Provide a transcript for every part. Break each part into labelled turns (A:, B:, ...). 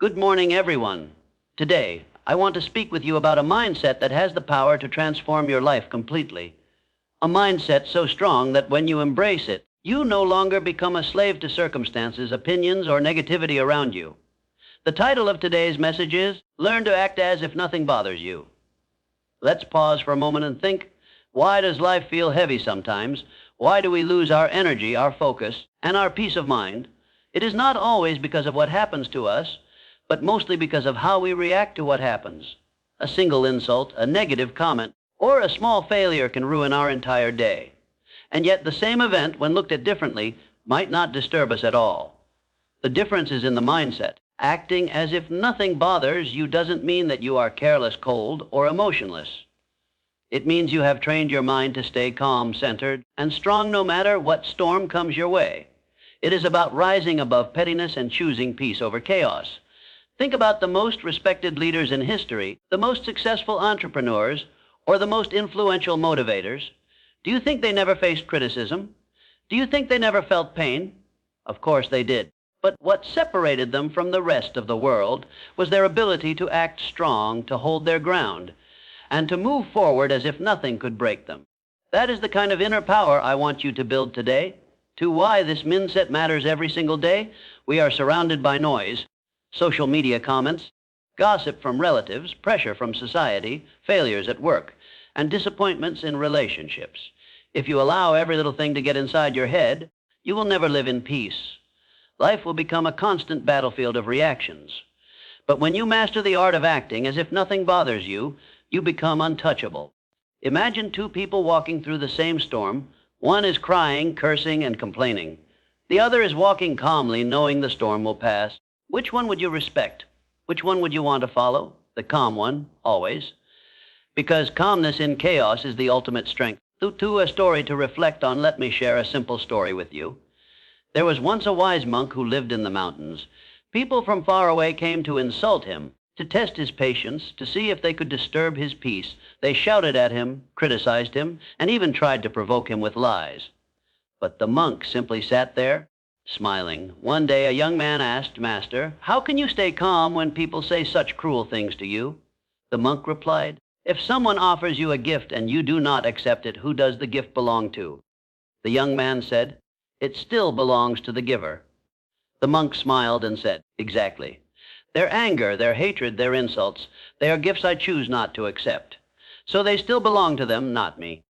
A: Good morning, everyone. Today, I want to speak with you about a mindset that has the power to transform your life completely. A mindset so strong that when you embrace it, you no longer become a slave to circumstances, opinions, or negativity around you. The title of today's message is, Learn to Act As If Nothing Bothers You. Let's pause for a moment and think, why does life feel heavy sometimes? Why do we lose our energy, our focus, and our peace of mind? It is not always because of what happens to us, but mostly because of how we react to what happens. A single insult, a negative comment, or a small failure can ruin our entire day. And yet the same event, when looked at differently, might not disturb us at all. The difference is in the mindset. Acting as if nothing bothers you doesn't mean that you are careless, cold, or emotionless. It means you have trained your mind to stay calm, centered, and strong no matter what storm comes your way. It is about rising above pettiness and choosing peace over chaos. Think about the most respected leaders in history, the most successful entrepreneurs, or the most influential motivators. Do you think they never faced criticism? Do you think they never felt pain? Of course they did. But what separated them from the rest of the world was their ability to act strong, to hold their ground, and to move forward as if nothing could break them. That is the kind of inner power I want you to build today. To why this mindset matters every single day, we are surrounded by noise, social media comments, gossip from relatives, pressure from society, failures at work, and disappointments in relationships. If you allow every little thing to get inside your head, you will never live in peace. Life will become a constant battlefield of reactions. But when you master the art of acting as if nothing bothers you, you become untouchable. Imagine two people walking through the same storm. One is crying, cursing, and complaining. The other is walking calmly, knowing the storm will pass. Which one would you respect? Which one would you want to follow? The calm one, always. Because calmness in chaos is the ultimate strength. To a story to reflect on, let me share a simple story with you. There was once a wise monk who lived in the mountains. People from far away came to insult him, to test his patience, to see if they could disturb his peace. They shouted at him, criticized him, and even tried to provoke him with lies. But the monk simply sat there, smiling. One day a young man asked, "Master, how can you stay calm when people say such cruel things to you?" The monk replied, "If someone offers you a gift and you do not accept it, who does the gift belong to?" The young man said, "It still belongs to the giver." The monk smiled and said, "Exactly. Their anger, their hatred, their insults, they are gifts I choose not to accept. So they still belong to them, not me."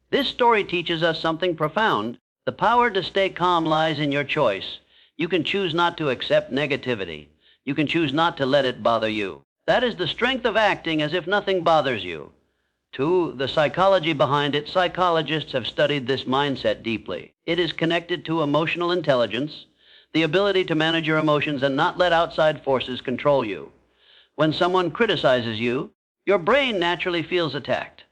A: This story teaches us something profound. The power to stay calm lies in your choice. You can choose not to accept negativity. You can choose not to let it bother you. That is the strength of acting as if nothing bothers you. The psychology behind it, psychologists have studied this mindset deeply. It is connected to emotional intelligence, the ability to manage your emotions and not let outside forces control you. When someone criticizes you, your brain naturally feels attacked.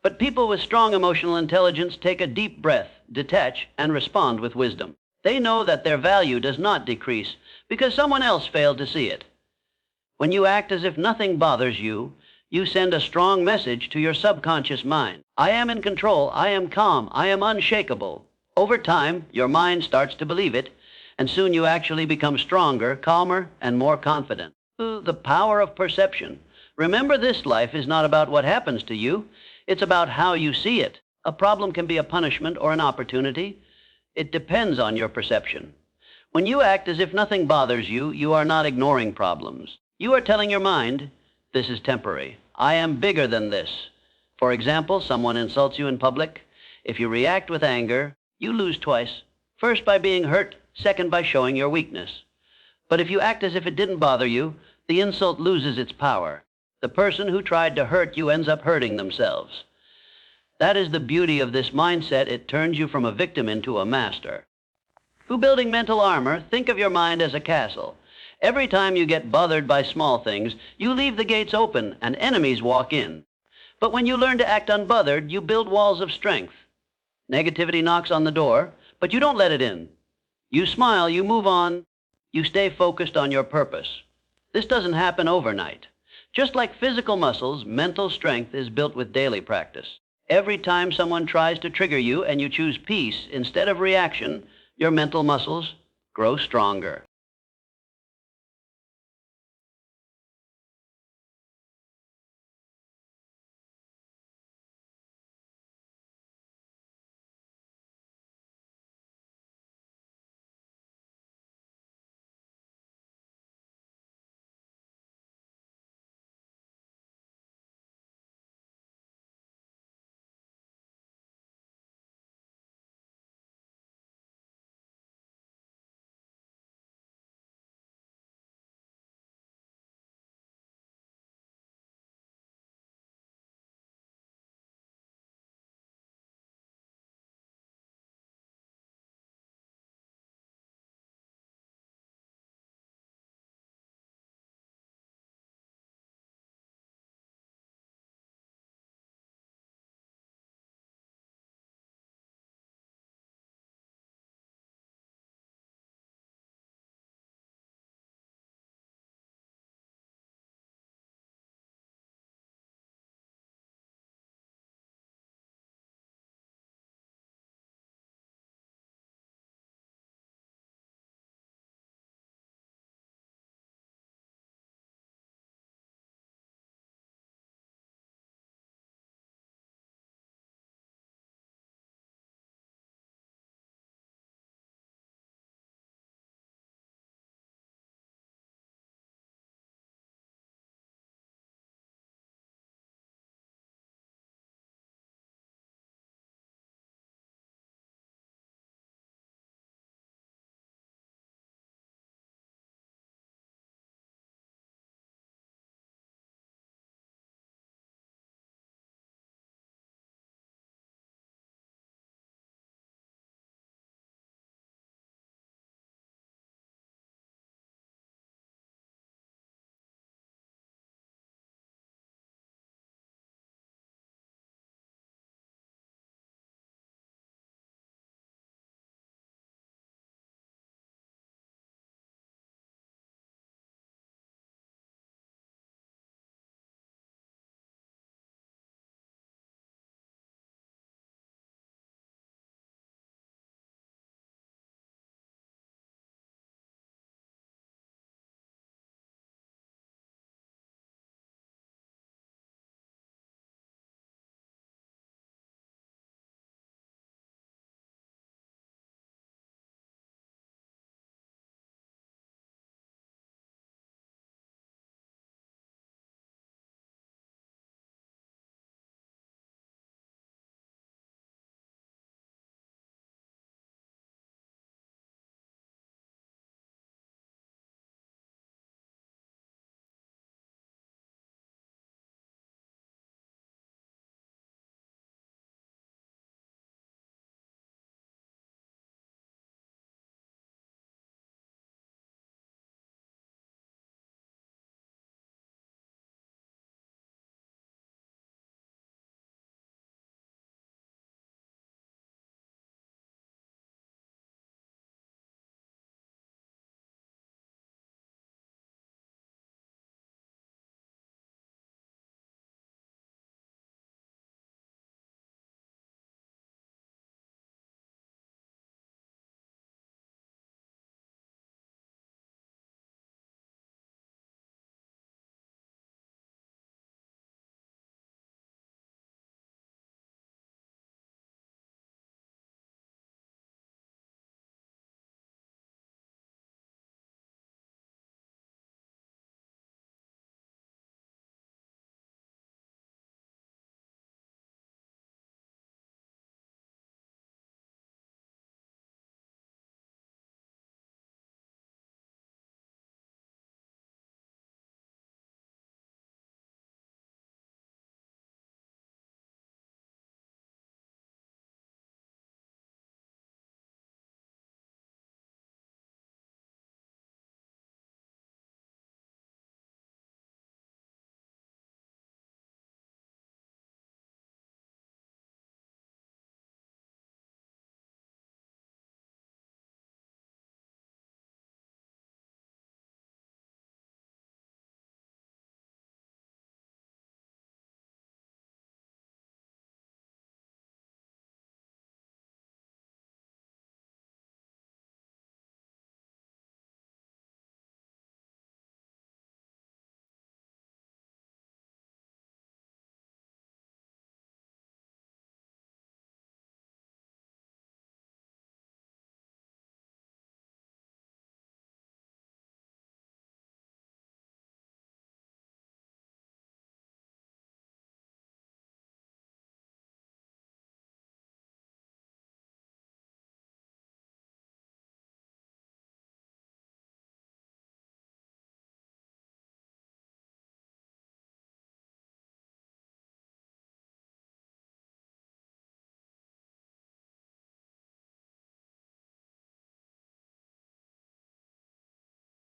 A: But people with strong emotional intelligence take a deep breath, detach, and respond with wisdom. They know that their value does not decrease because someone else failed to see it. When you act as if nothing bothers you, you send a strong message to your subconscious mind. I am in control, I am calm, I am unshakable. Over time, your mind starts to believe it, and soon you actually become stronger, calmer, and more confident. The power of perception. Remember, this life is not about what happens to you. It's about how you see it. A problem can be a punishment or an opportunity. It depends on your perception. When you act as if nothing bothers you, you are not ignoring problems. You are telling your mind, this is temporary. I am bigger than this. For example, someone insults you in public. If you react with anger, you lose twice. First by being hurt, second by showing your weakness. But if you act as if it didn't bother you, the insult loses its power. The person who tried to hurt you ends up hurting themselves. That is the beauty of this mindset. It turns you from a victim into a master. Building mental armor, think of your mind as a castle. Every time you get bothered by small things, you leave the gates open and enemies walk in. But when you learn to act unbothered, you build walls of strength. Negativity knocks on the door, but you don't let it in. You smile, you move on, you stay focused on your purpose. This doesn't happen overnight. Just like physical muscles, mental strength is built with daily practice. Every time someone tries to trigger you and you choose peace instead of reaction, your mental muscles grow stronger.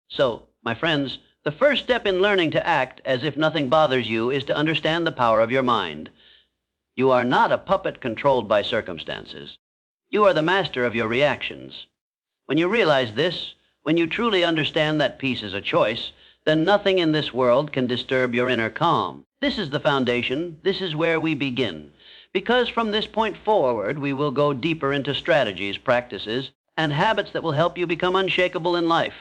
A: So, my friends, the first step in learning to act as if nothing bothers you is to understand the power of your mind. You are not a puppet controlled by circumstances. You are the master of your reactions. When you realize this, when you truly understand that peace is a choice, then nothing in this world can disturb your inner calm. This is the foundation. This is where we begin. Because from this point forward, we will go deeper into strategies, practices, and habits that will help you become unshakable in life.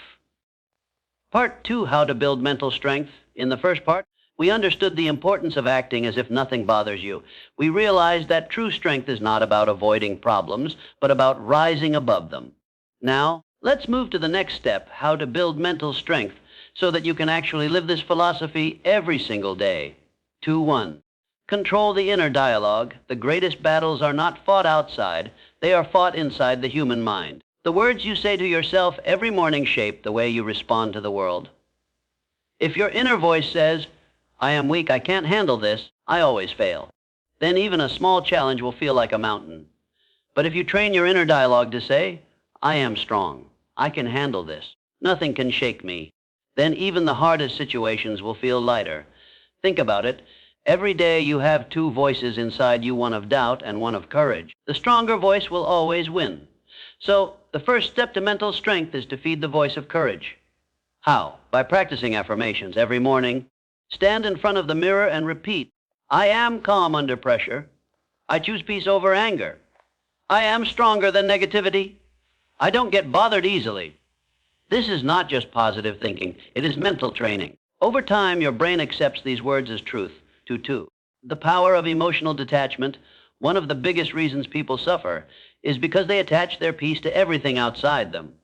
A: Part 2, How to Build Mental Strength. In the first part, we understood the importance of acting as if nothing bothers you. We realized that true strength is not about avoiding problems, but about rising above them. Now, let's move to the next step, how to build mental strength, so that you can actually live this philosophy every single day. 2-1. Control the inner dialogue. The greatest battles are not fought outside, they are fought inside the human mind. The words you say to yourself every morning shape the way you respond to the world. If your inner voice says, "I am weak, I can't handle this, I always fail," then even a small challenge will feel like a mountain. But if you train your inner dialogue to say, "I am strong, I can handle this, nothing can shake me," then even the hardest situations will feel lighter. Think about it. Every day you have two voices inside you, one of doubt and one of courage. The stronger voice will always win. So, the first step to mental strength is to feed the voice of courage. How? By practicing affirmations every morning. Stand in front of the mirror and repeat, "I am calm under pressure. I choose peace over anger. I am stronger than negativity. I don't get bothered easily." This is not just positive thinking, it is mental training. Over time, your brain accepts these words as truth. 2-2. The power of emotional detachment. One of the biggest reasons people suffer is because they attach their peace to everything outside them.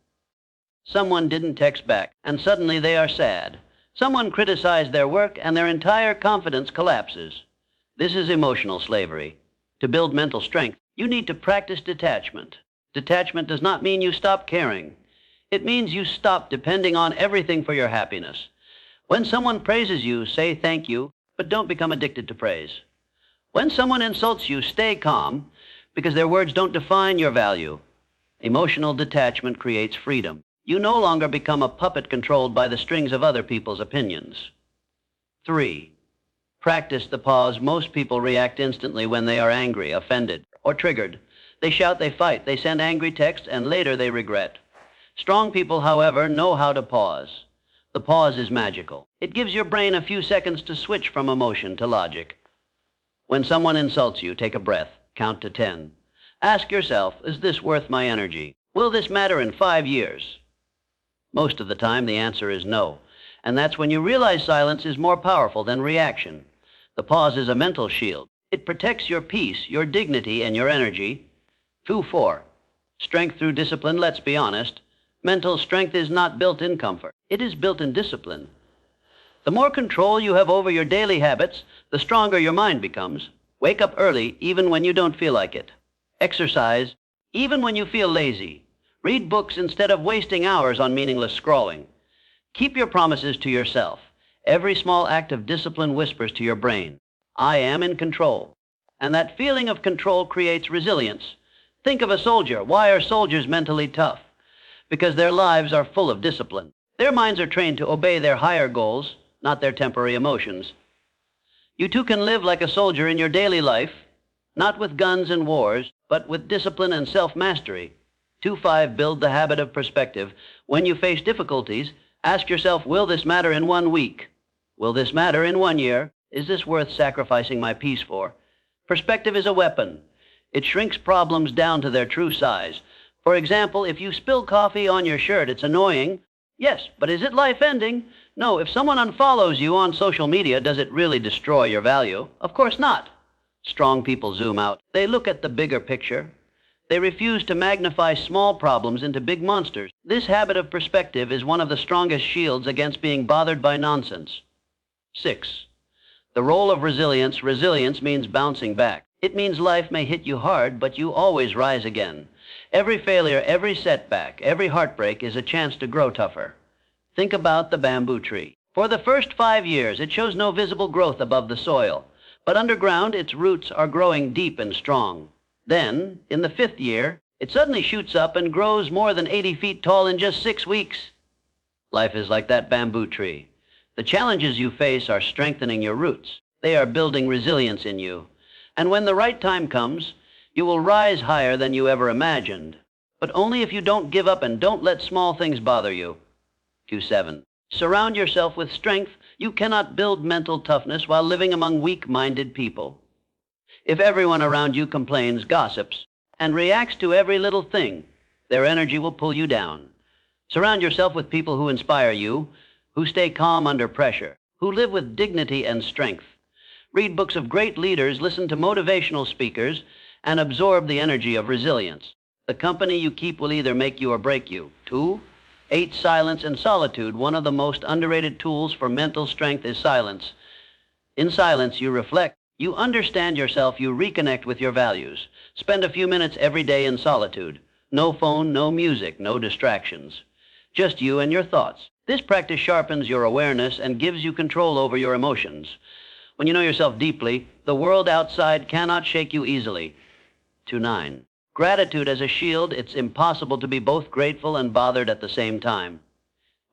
A: Someone didn't text back, and suddenly they are sad. Someone criticized their work, and their entire confidence collapses. This is emotional slavery. To build mental strength, you need to practice detachment. Detachment does not mean you stop caring. It means you stop depending on everything for your happiness. When someone praises you, say thank you, but don't become addicted to praise. When someone insults you, stay calm, because their words don't define your value. Emotional detachment creates freedom. You no longer become a puppet controlled by the strings of other people's opinions. 3. Practice the pause. Most people react instantly when they are angry, offended, or triggered. They shout, they fight, they send angry texts, and later they regret. Strong people, however, know how to pause. The pause is magical. It gives your brain a few seconds to switch from emotion to logic. When someone insults you, take a breath, count to 10. Ask yourself, is this worth my energy? Will this matter in 5 years? Most of the time, the answer is no. And that's when you realize silence is more powerful than reaction. The pause is a mental shield. It protects your peace, your dignity, and your energy. 2-4. Strength through discipline. Let's be honest. Mental strength is not built in comfort. It is built in discipline. The more control you have over your daily habits, the stronger your mind becomes. Wake up early, even when you don't feel like it. Exercise, even when you feel lazy. Read books instead of wasting hours on meaningless scrolling. Keep your promises to yourself. Every small act of discipline whispers to your brain, "I am in control." And that feeling of control creates resilience. Think of a soldier. Why are soldiers mentally tough? Because their lives are full of discipline. Their minds are trained to obey their higher goals, not their temporary emotions. You too can live like a soldier in your daily life, not with guns and wars, but with discipline and self-mastery. 2-5, build the habit of perspective. When you face difficulties, ask yourself, will this matter in 1 week? Will this matter in 1 year? Is this worth sacrificing my peace for? Perspective is a weapon. It shrinks problems down to their true size. For example, if you spill coffee on your shirt, it's annoying. Yes, but is it life-ending? No, if someone unfollows you on social media, does it really destroy your value? Of course not. Strong people zoom out. They look at the bigger picture. They refuse to magnify small problems into big monsters. This habit of perspective is one of the strongest shields against being bothered by nonsense. 6. The role of resilience. Resilience means bouncing back. It means life may hit you hard, but you always rise again. Every failure, every setback, every heartbreak is a chance to grow tougher. Think about the bamboo tree. For the first 5 years, it shows no visible growth above the soil, but underground, its roots are growing deep and strong. Then, in the 5th year, it suddenly shoots up and grows more than 80 feet tall in just 6 weeks. Life is like that bamboo tree. The challenges you face are strengthening your roots. They are building resilience in you. And when the right time comes, you will rise higher than you ever imagined. But only if you don't give up and don't let small things bother you. Q7. Surround yourself with strength. You cannot build mental toughness while living among weak-minded people. If everyone around you complains, gossips, and reacts to every little thing, their energy will pull you down. Surround yourself with people who inspire you, who stay calm under pressure, who live with dignity and strength. Read books of great leaders, listen to motivational speakers, and absorb the energy of resilience. The company you keep will either make you or break you. 2. 8. Silence and solitude. One of the most underrated tools for mental strength is silence. In silence, you reflect. You understand yourself. You reconnect with your values. Spend a few minutes every day in solitude. No phone, no music, no distractions. Just you and your thoughts. This practice sharpens your awareness and gives you control over your emotions. When you know yourself deeply, the world outside cannot shake you easily. 9. Gratitude as a shield. It's impossible to be both grateful and bothered at the same time.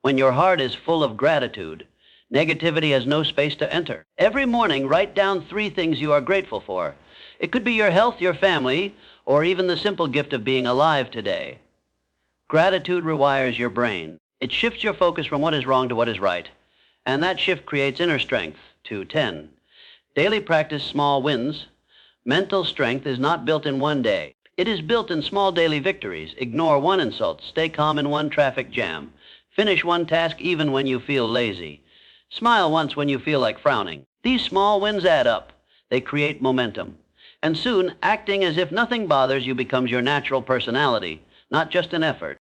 A: When your heart is full of gratitude, negativity has no space to enter. Every morning, write down 3 things you are grateful for. It could be your health, your family, or even the simple gift of being alive today. Gratitude rewires your brain. It shifts your focus from what is wrong to what is right, and that shift creates inner strength. 10. Daily practice small wins. Mental strength is not built in one day. It is built in small daily victories. Ignore one insult. Stay calm in one traffic jam. Finish one task even when you feel lazy. Smile once when you feel like frowning. These small wins add up. They create momentum. And soon, acting as if nothing bothers you becomes your natural personality, not just an effort.